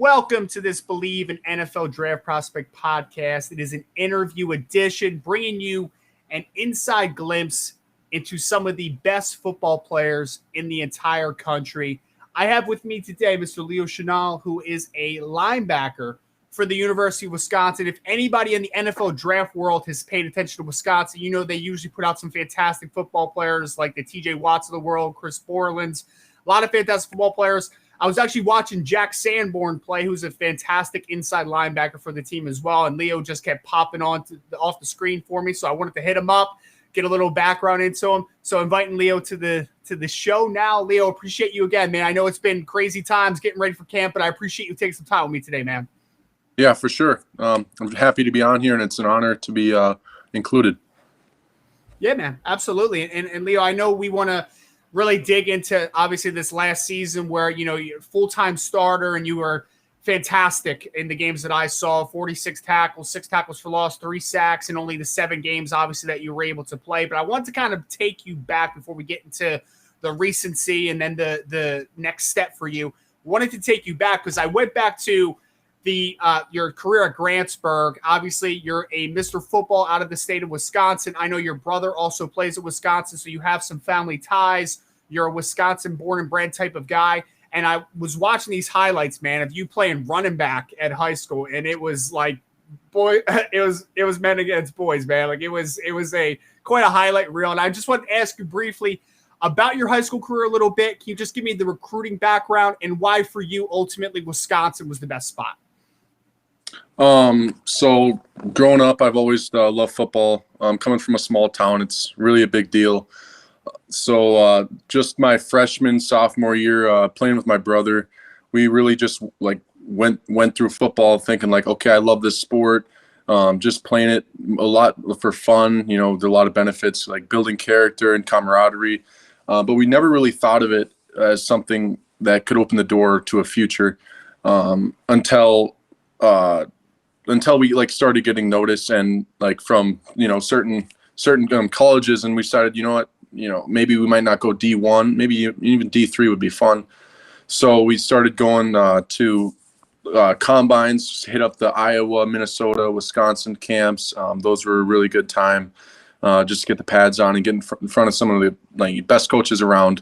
Welcome to this Believe in NFL Draft Prospect podcast. It is an interview edition, bringing you an inside glimpse into some of the best football players in the entire country. I have with me today Mr. Leo Chenal, who is a linebacker for the University of Wisconsin. If anybody in the NFL draft world has paid attention to Wisconsin, you know they usually put out some fantastic football players like the TJ Watts of the world, Chris Borland's, a lot of fantastic football players. I was actually watching Jack Sanborn play, who's a fantastic inside linebacker for the team as well, and Leo just kept popping off the screen for me, so I wanted to hit him up, get a little background into him. So inviting Leo to the show now. Leo, appreciate you again, man. I know it's been crazy times getting ready for camp, but I appreciate you taking some time with me today, man. Yeah, for sure. I'm happy to be on here, and it's an honor to be included. Yeah, man, absolutely. And Leo, I know we want to really dig into obviously this last season where, you know, you're a full-time starter and you were fantastic in the games that I saw. 46 tackles, 6 tackles for loss, 3 sacks, and only the 7 games obviously that you were able to play. But I want to kind of take you back before we get into the recency and then the next step for you. Wanted to take you back because I went back to your career at Grantsburg. Obviously, you're a Mr. Football out of the state of Wisconsin. I know your brother also plays at Wisconsin, so you have some family ties. You're a Wisconsin born and bred type of guy. And I was watching these highlights, man, of you playing running back at high school, and it was like, boy, it was men against boys, man. Like it was quite a highlight reel. And I just want to ask you briefly about your high school career a little bit. Can you just give me the recruiting background and why for you ultimately Wisconsin was the best spot? So growing up, I've always loved football. Coming from a small town, it's really a big deal. So just my freshman, sophomore year, playing with my brother, we really just like went through football thinking like, okay, I love this sport. Just playing it a lot for fun. You know, there are a lot of benefits like building character and camaraderie. But we never really thought of it as something that could open the door to a future until we like started getting notice and like from, you know, certain colleges, and we started, you know what, you know, maybe we might not go D1, maybe even D3 would be fun. So we started going to combines, hit up the Iowa, Minnesota, Wisconsin camps. Those were a really good time. Just to get the pads on and get in front of some of the like best coaches around.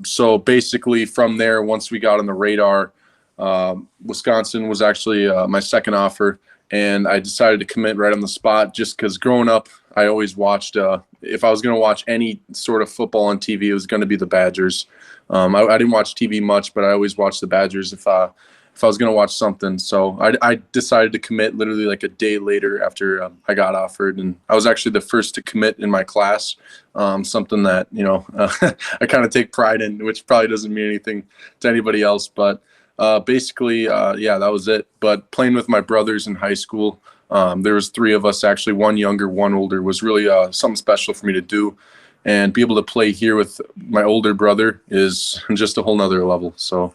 So basically from there, once we got on the radar, Wisconsin was actually my second offer, and I decided to commit right on the spot just because growing up, I always watched, if I was going to watch any sort of football on TV, it was going to be the Badgers. I didn't watch TV much, but I always watched the Badgers if I was going to watch something. So I decided to commit literally like a day later after I got offered. And I was actually the first to commit in my class, something that, you know, I kind of take pride in, which probably doesn't mean anything to anybody else. But basically, yeah, that was it. But playing with my brothers in high school, there was 3 of us, actually, 1 younger, 1 older, was really something special for me to do. And be able to play here with my older brother is just a whole nother level. So.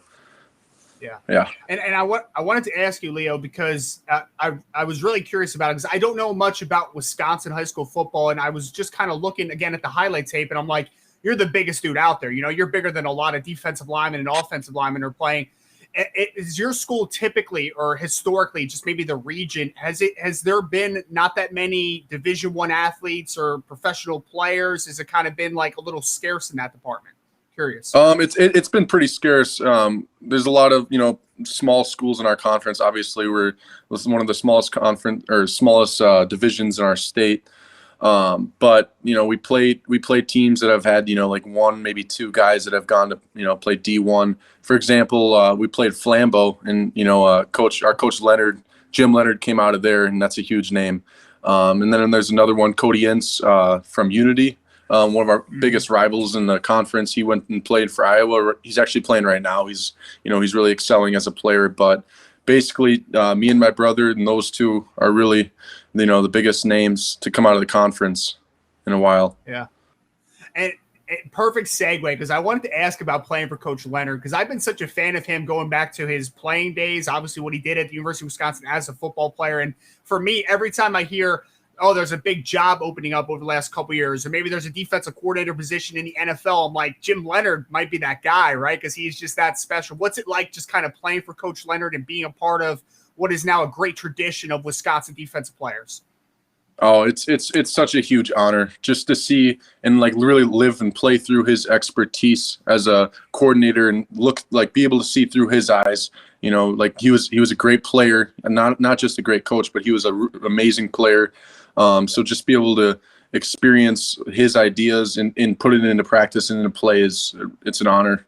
Yeah. And I wanted to ask you, Leo, because I was really curious about it because I don't know much about Wisconsin high school football, and I was just kind of looking again at the highlight tape, and I'm like, you're the biggest dude out there. You know, you're bigger than a lot of defensive linemen and offensive linemen are playing. Is your school typically or historically, just maybe the region, has there been not that many Division I athletes or professional players? Has it kind of been like a little scarce in that department? Curious. It's been pretty scarce. There's a lot of, you know, small schools in our conference. Obviously, we're one of the smallest divisions in our state. But you know, we played teams that have had, you know, like 1, maybe 2 guys that have gone to, you know, play D1. For example, we played Flambeau, and you know, our coach Leonard, Jim Leonard, came out of there, and that's a huge name. And then there's another one, Cody Ince from Unity. One of our biggest rivals in the conference. He went and played for Iowa. He's actually playing right now. He's really excelling as a player. But basically, me and my brother and those 2 are really, you know, the biggest names to come out of the conference in a while. Yeah. And perfect segue, because I wanted to ask about playing for Coach Leonard, because I've been such a fan of him going back to his playing days, obviously what he did at the University of Wisconsin as a football player. And for me, every time I hear oh, there's a big job opening up over the last couple of years, or maybe there's a defensive coordinator position in the NFL. I'm like, Jim Leonard might be that guy, right? Because he's just that special. What's it like just kind of playing for Coach Leonard and being a part of what is now a great tradition of Wisconsin defensive players? Oh, it's such a huge honor just to see and like really live and play through his expertise as a coordinator and be able to see through his eyes. You know, like he was a great player, and not just a great coach, but he was an amazing player. So just be able to experience his ideas and put it into practice and into play it's an honor.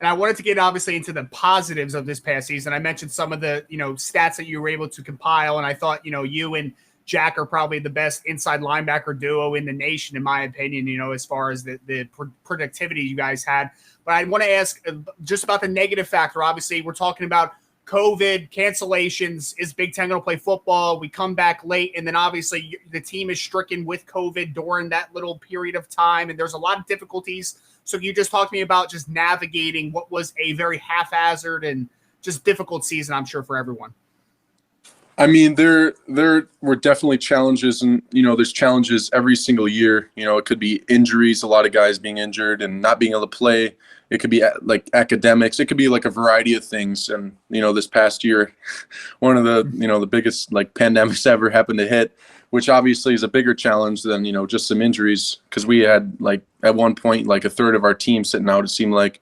And I wanted to get obviously into the positives of this past season. I mentioned some of the, stats that you were able to compile. And I thought, you and Jack are probably the best inside linebacker duo in the nation, in my opinion, as far as the productivity you guys had. But I want to ask just about the negative factor. Obviously, we're talking about COVID, cancellations. Is Big Ten going to play football? We come back late, and then obviously the team is stricken with COVID during that little period of time, and there's a lot of difficulties. So you just talk to me about just navigating what was a very haphazard and just difficult season, I'm sure, for everyone. I mean, there were definitely challenges, and there's challenges every single year. It could be injuries, a lot of guys being injured and not being able to play. It could be like academics. It could be like a variety of things. And this past year, one of the biggest like pandemics ever happened to hit, which obviously is a bigger challenge than just some injuries, because we had like at one point like a third of our team sitting out. It seemed like.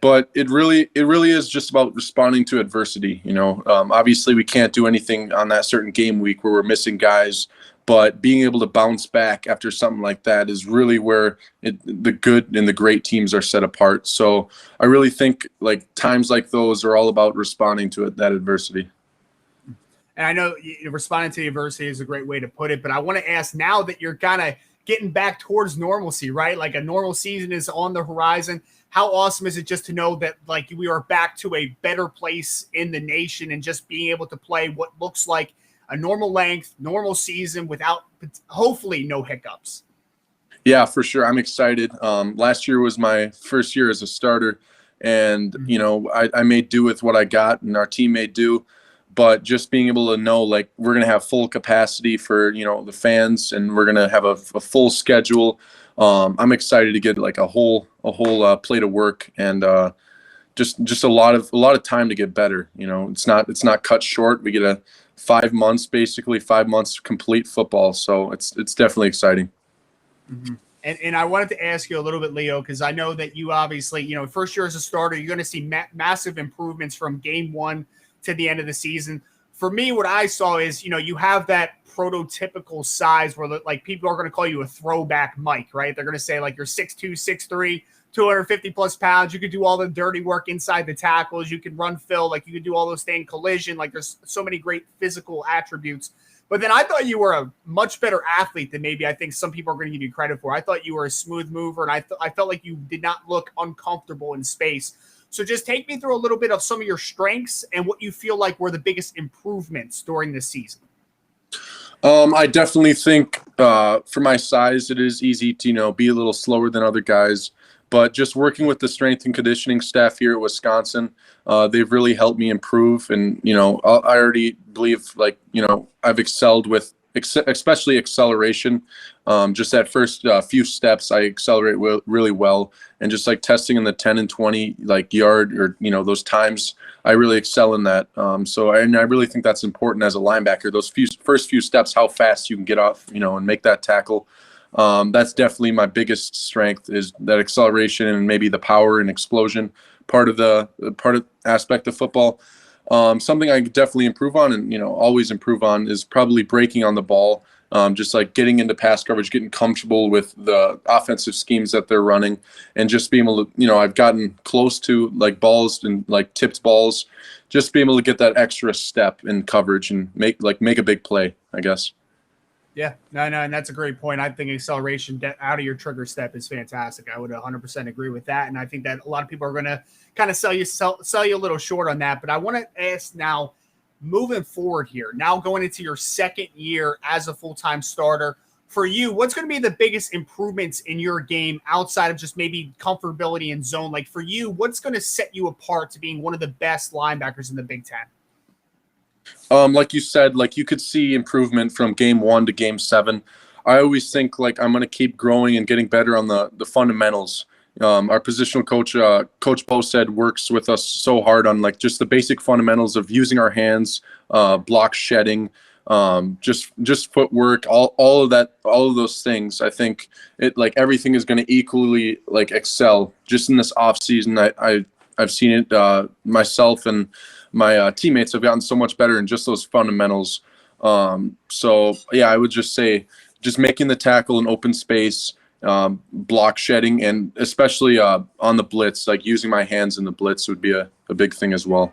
But it really is just about responding to adversity. Obviously we can't do anything on that certain game week where we're missing guys, but being able to bounce back after something like that is really where the good and the great teams are set apart. So I really think like times like those are all about responding to that adversity. And I know responding to the adversity is a great way to put it, but I want to ask, now that you're kind of getting back towards normalcy, right? Like a normal season is on the horizon. How awesome is it just to know that like we are back to a better place in the nation and just being able to play what looks like a normal length, normal season without hopefully no hiccups? Yeah, for sure. I'm excited. Last year was my first year as a starter, and I made do with what I got, and our team made do. But just being able to know like we're gonna have full capacity for the fans, and we're gonna have a full schedule. I'm excited to get like a whole plate of work, and just a lot of time to get better. It's not cut short. We get 5 months, basically 5 months complete football. So it's definitely exciting. Mm-hmm. And I wanted to ask you a little bit, Leo, because I know that you obviously, first year as a starter, you're going to see massive improvements from game one to the end of the season. For me, what I saw is, you have that prototypical size where like people are going to call you a throwback Mike, right? They're going to say like you're 6'2", 6'3", 250 plus pounds. You could do all the dirty work inside the tackles. You can run fill, like you could do all those things, collision. Like there's so many great physical attributes. But then I thought you were a much better athlete than maybe I think some people are going to give you credit for. I thought you were a smooth mover, and I felt like you did not look uncomfortable in space. So just take me through a little bit of some of your strengths and what you feel like were the biggest improvements during this season. I definitely think for my size, it is easy to, be a little slower than other guys. But just working with the strength and conditioning staff here at Wisconsin, they've really helped me improve. And, I already believe I've excelled with especially acceleration. Just that first few steps, I accelerate really well. And just like testing in the 10 and 20 like yard or, those times, I really excel in that. So I really think that's important as a linebacker, those first few steps, how fast you can get off, and make that tackle. That's definitely my biggest strength, is that acceleration and maybe the power and explosion part of aspect of football. Something I could definitely improve on and, always improve on is probably breaking on the ball. Just like getting into pass coverage, getting comfortable with the offensive schemes that they're running, and just being able to, I've gotten close to like balls and like tipped balls, just being able to get that extra step in coverage and make a big play, I guess. Yeah, no, and that's a great point. I think acceleration out of your trigger step is fantastic. I would 100% agree with that. And I think that a lot of people are going to kind of sell you a little short on that. But I want to ask now, moving forward here, now going into your second year as a full-time starter, for you, what's going to be the biggest improvements in your game outside of just maybe comfortability in zone? Like for you, what's going to set you apart to being one of the best linebackers in the Big Ten? Like you said, like you could see improvement from game 1 to game 7. I always think like I'm going to keep growing and getting better on the fundamentals. Our positional coach, Coach Bo said, works with us so hard on like just the basic fundamentals of using our hands, block shedding, just footwork, all of that, all of those things. I think it like everything is going to equally like excel just in this off season. I've seen it myself and my teammates have gotten so much better in just those fundamentals. So yeah, I would just say just making the tackle in open space, block shedding, and especially on the blitz, like using my hands in the blitz would be a big thing as well.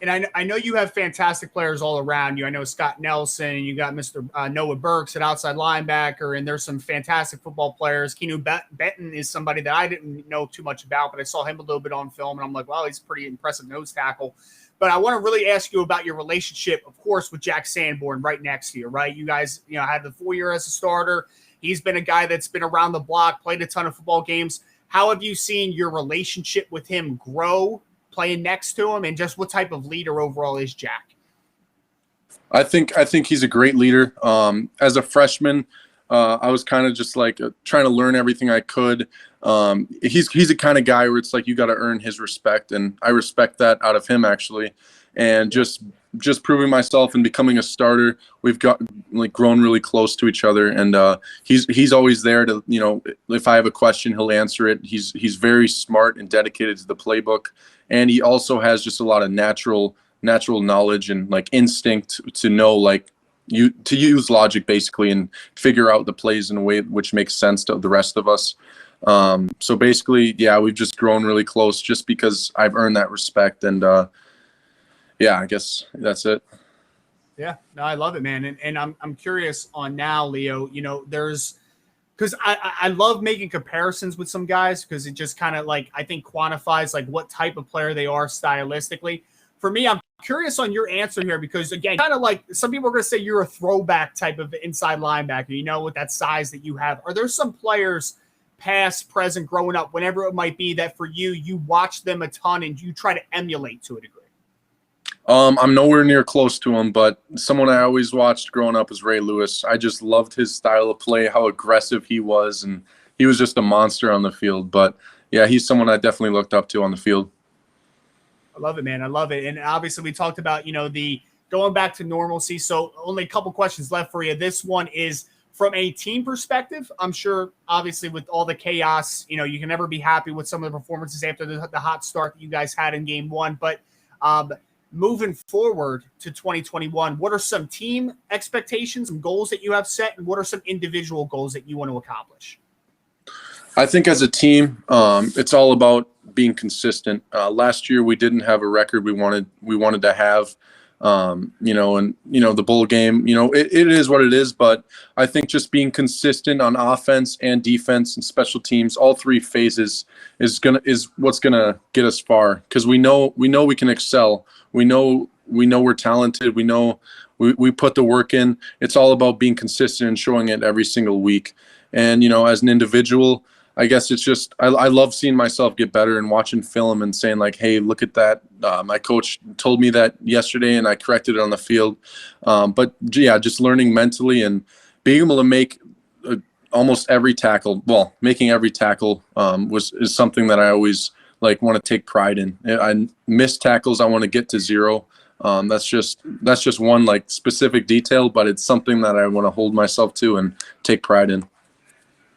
And I know you have fantastic players all around you. I know Scott Nelson, and you got Mr. Noah Burks at outside linebacker, and there's some fantastic football players. Keanu Benton is somebody that I didn't know too much about, but I saw him a little bit on film, and I'm like, wow, he's a pretty impressive nose tackle. But I want to really ask you about your relationship, of course, with Jack Sanborn right next to you, right? You guys, had the 4 year as a starter. He's been a guy that's been around the block, played a ton of football games. How have you seen your relationship with him grow playing next to him, and just what type of leader overall is Jack? I think he's a great leader. As a freshman, I was kind of just like trying to learn everything I could. He's a kind of guy where it's like you got to earn his respect, and I respect that out of him actually. And just proving myself and becoming a starter, we've got like grown really close to each other. And he's always there to, if I have a question, he'll answer it. He's very smart and dedicated to the playbook, and he also has just a lot of natural knowledge and like instinct to know like to use logic basically and figure out the plays in a way which makes sense to the rest of us. So basically, yeah, we've just grown really close just because I've earned that respect. And yeah, I guess that's it. Yeah, no, I love it, man. And I'm curious on now, Leo, because I love making comparisons with some guys because it just kind of like, I think quantifies like what type of player they are stylistically. For me, I'm curious on your answer here because, again, kind of like some people are going to say you're a throwback type of inside linebacker, with that size that you have. Are there some players past, present, growing up, whenever it might be, that for you watch them a ton and you try to emulate to a degree? I'm nowhere near close to him, but someone I always watched growing up was Ray Lewis. I just loved his style of play, how aggressive he was, and he was just a monster on the field. But, yeah, he's someone I definitely looked up to on the field. I love it, man. I love it. And obviously we talked about, the going back to normalcy. So only a couple questions left for you. This one is from a team perspective. I'm sure, obviously, with all the chaos, you can never be happy with some of the performances after the hot start that you guys had in game 1. But moving forward to 2021, what are some team expectations and goals that you have set? And what are some individual goals that you want to accomplish? I think as a team, it's all about being consistent. Last year we didn't have a record we wanted to have, and the bowl game, it is what it is. But I think just being consistent on offense and defense and special teams, all three phases is what's gonna get us far, because we know we can excel. We know we're talented. We know we put the work in. It's all about being consistent and showing it every single week. And as an individual, I guess it's just I love seeing myself get better and watching film and saying like, hey, look at that. My coach told me that yesterday and I corrected it on the field. But yeah, just learning mentally and being able to make almost every tackle. Well, making every tackle is something that I always like want to take pride in. I miss tackles. I want to get to 0. That's just one like specific detail, but it's something that I want to hold myself to and take pride in.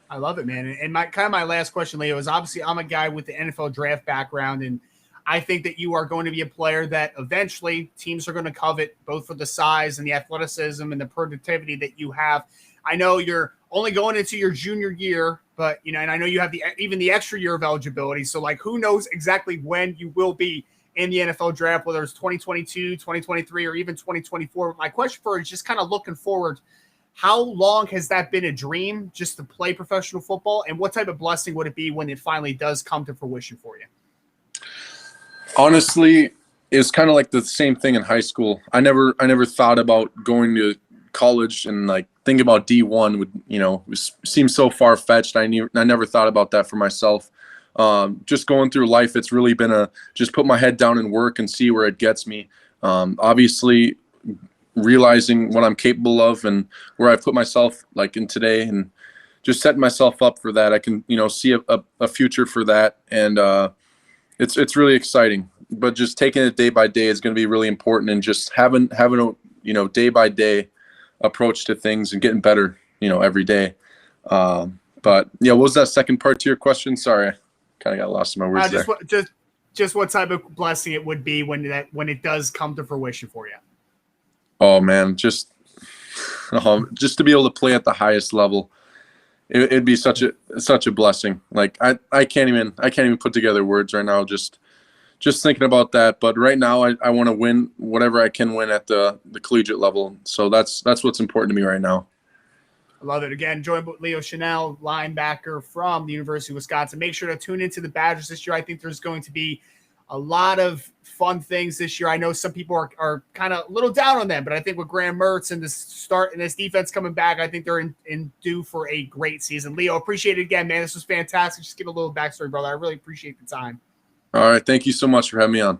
I love it, man. And my last question, Leo, is obviously I'm a guy with the NFL draft background, and I think that you are going to be a player that eventually teams are going to covet, both for the size and the athleticism and the productivity that you have. I know you're only going into your junior year, but and I know you have even the extra year of eligibility. So like, who knows exactly when you will be in the NFL draft, whether it's 2022, 2023, or even 2024. But my question for you is just kind of looking forward. How long has that been a dream just to play professional football? And what type of blessing would it be when it finally does come to fruition for you? Honestly, it's kind of like the same thing in high school. I never thought about going to college and like thinking about D1 would, seem so far fetched. I never thought about that for myself. Just going through life, it's really been just put my head down and work and see where it gets me. Obviously, realizing what I'm capable of and where I put myself like in today, and just setting myself up for that. I can, see a future for that. And it's really exciting, but just taking it day by day is going to be really important, and just having a, day by day approach to things and getting better, every day. But yeah, what was that second part to your question? Sorry, I kind of got lost in my words there. Just what type of blessing it would be when it does come to fruition for you. Oh man, just to be able to play at the highest level, it'd be such a blessing. Like I can't even put together words right now. Just thinking about that. But right now, I want to win whatever I can win at the collegiate level. So that's what's important to me right now. I love it. Again, joined with Leo Chenal, linebacker from the University of Wisconsin. Make sure to tune into the Badgers this year. I think there's going to be a lot of fun things this year. I know some people are kind of a little down on them, but I think with Graham Mertz and this defense coming back, I think they're in due for a great season. Leo, appreciate it again, man. This was fantastic. Just give a little backstory, brother. I really appreciate the time. All right. Thank you so much for having me on.